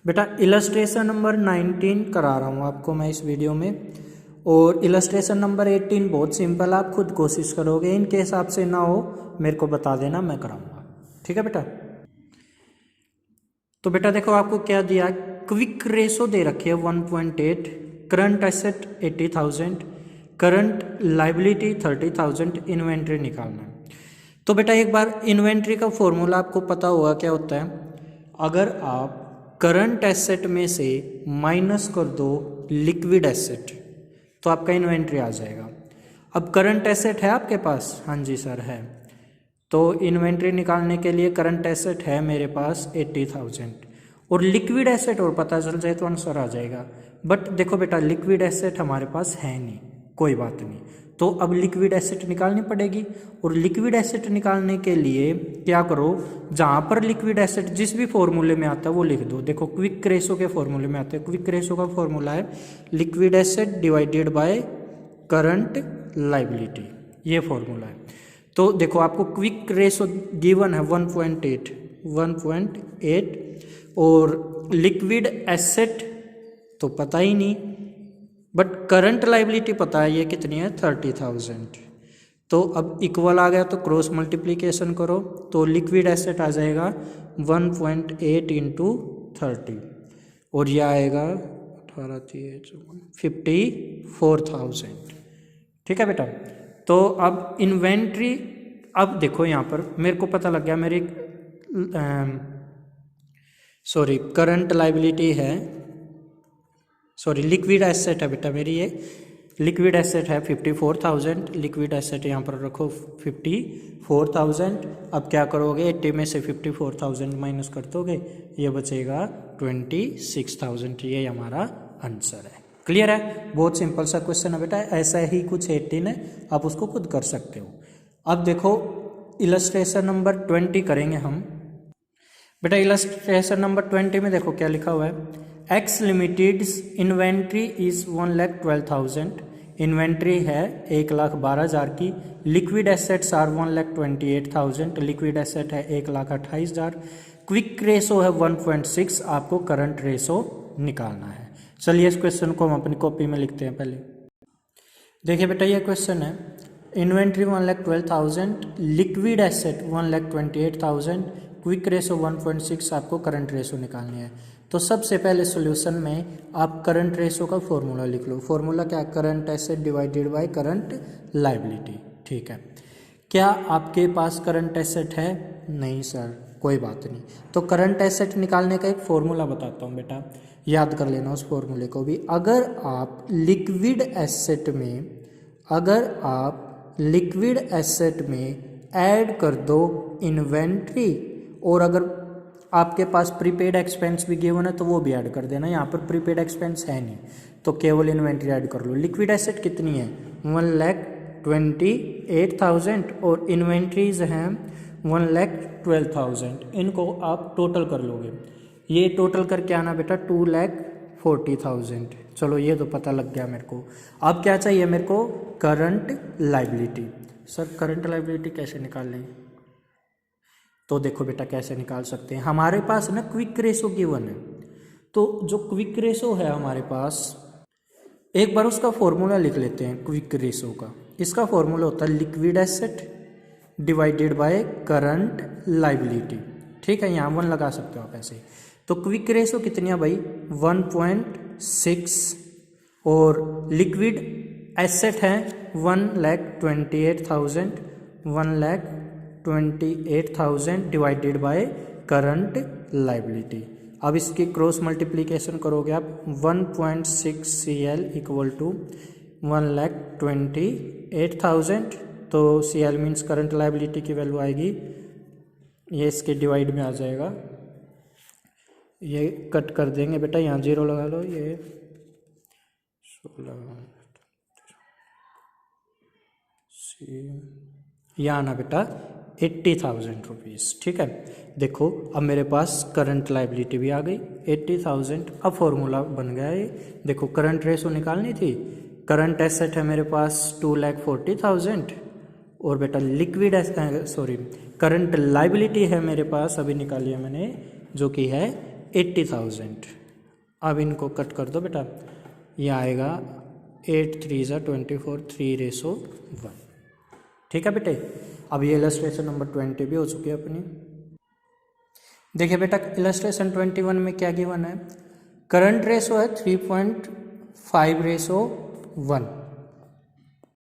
बेटा illustration number 19 करा रहा हूँ आपको मैं इस वीडियो में, और इलस्ट्रेशन नंबर 18 बहुत सिंपल, आप खुद कोशिश करोगे, इनके हिसाब से ना हो मेरे को बता देना, मैं कराऊंगा। ठीक है बेटा। तो बेटा देखो आपको क्या दिया, क्विक रेशो दे रखी है 1.8, current asset 80,000, current liability 30,000, inventory निकालना है। तो बेटा एक बार इन्वेंट्री का फॉर्मूला आपको पता होगा क्या होता है। अगर आप करंट एसेट में से माइनस कर दो लिक्विड एसेट तो आपका इन्वेंट्री आ जाएगा। अब करंट एसेट है आपके पास, हाँ जी सर है, तो इन्वेंट्री निकालने के लिए करंट एसेट है मेरे पास 80,000 और लिक्विड एसेट और पता चल जाए तो आंसर आ जाएगा। बट देखो बेटा लिक्विड एसेट हमारे पास है नहीं, कोई बात नहीं, तो अब लिक्विड एसेट निकालनी पड़ेगी। और लिक्विड एसेट निकालने के लिए क्या करो, जहाँ पर लिक्विड एसेट जिस भी फॉर्मूले में आता है वो लिख दो। देखो क्विक रेशो के फॉर्मूले में आता है, क्विक रेशो का फॉर्मूला है liquid asset divided by current liability, ये फॉर्मूला है। तो देखो आपको क्विक रेशो गिवन है 1.8 और लिक्विड एसेट तो पता ही नहीं, बट करंट लाइबिलिटी पता है, ये कितनी है 30,000। तो अब इक्वल आ गया तो क्रॉस मल्टीप्लिकेशन करो तो लिक्विड एसेट आ जाएगा 1.8 इंटू 30 और यह आएगा 54,000। ठीक है बेटा। तो अब इन्वेंट्री, अब देखो यहाँ पर मेरे को पता लग गया मेरी करंट लाइबिलिटी है, लिक्विड एसेट है बेटा मेरी, ये लिक्विड एसेट है 54,000, लिक्विड एसेट यहाँ पर रखो 54,000। अब क्या करोगे, 80 में से 54,000 माइनस कर दोगे, ये बचेगा 26,000, ये हमारा आंसर है। क्लियर है, बहुत सिंपल सा क्वेश्चन है बेटा, ऐसा ही कुछ 18 है, आप उसको खुद कर सकते हो। अब देखो इलस्ट्रेशन नंबर 20 करेंगे हम। बेटा इलस्ट्रेशन नंबर 20 में देखो क्या लिखा हुआ है, X limited inventory is 1,12,000, inventory है 1,12,000 की, liquid assets are 1,28,000, liquid asset है 1,28,000, क्विक रेशो है 1.6, आपको करंट रेशो निकालना है। चलिए इस क्वेश्चन को हम अपनी कॉपी में लिखते हैं पहले। देखिए बेटा ये क्वेश्चन है, inventory 1,12,000, liquid asset 1,28,000, quick ratio 1.6, आपको करंट रेशो निकालनी है। तो सबसे पहले सॉल्यूशन में आप करंट रेशो का फॉर्मूला लिख लो। फॉर्मूला क्या, current asset divided by current liability. ठीक है, क्या आपके पास करंट एसेट है? नहीं सर, कोई बात नहीं। तो करंट एसेट निकालने का एक फॉर्मूला बताता हूँ बेटा, याद कर लेना उस फॉर्मूले को भी। अगर आप लिक्विड एसेट में ऐड कर दो इन्वेंट्री, और अगर आपके पास प्रीपेड एक्सपेंस भी गिवन है तो वो भी ऐड कर देना। यहाँ पर प्रीपेड एक्सपेंस है नहीं तो केवल इन्वेंट्री ऐड कर लो। लिक्विड एसेट कितनी है 1,28,000 और इन्वेंट्रीज हैं 1,12,000, इनको आप टोटल कर लोगे, ये टोटल करके आना बेटा 2,40,000। चलो ये तो पता लग गया मेरे को। अब क्या चाहिए मेरे को, current liability. Sir current liability कैसे निकाल लें? तो देखो बेटा कैसे निकाल सकते हैं, हमारे पास ना क्विक रेशो गिवन है, तो जो क्विक रेशो है हमारे पास, एक बार उसका फॉर्मूला लिख लेते हैं क्विक रेशो का। इसका फॉर्मूला होता है liquid asset divided by current liability. ठीक है, यहाँ 1 लगा सकते हो आप ऐसे। तो क्विक रेशो कितनी है भाई 1.6 और लिक्विड एसेट है 1,28,000, 1,28,000 डिवाइडेड बाय करंट लाइबिलिटी। अब इसकी क्रॉस मल्टीप्लिकेशन करोगे आप 1.6 CL इक्वल टू 1,28,000, तो CL मीन्स करंट लाइबिलिटी की वैल्यू आएगी, ये इसके डिवाइड में आ जाएगा, ये कट कर देंगे बेटा, यहाँ 0 लगा लो, ये 16 यहाँ ना बेटा 80,000 रुपीज़। ठीक है, देखो अब मेरे पास करंट लाइबिलिटी भी आ गई 80,000। अब फॉर्मूला बन गया ये, देखो करंट रेशो निकालनी थी, करंट एसेट है मेरे पास 2,40,000 और बेटा लिक्विड करंट लाइबिलिटी है मेरे पास, अभी निकाली है मैंने, जो कि है 80,000। अब इनको कट कर दो बेटा, ये आएगा 8 3 ज़ा 24, 3:1। ठीक है बेटे। अब ये इलस्ट्रेशन नंबर 20 भी हो चुकी है अपनी। देखिए बेटा इलस्ट्रेशन 21 में क्या गिवन है, करंट रेशो है 3.5:1,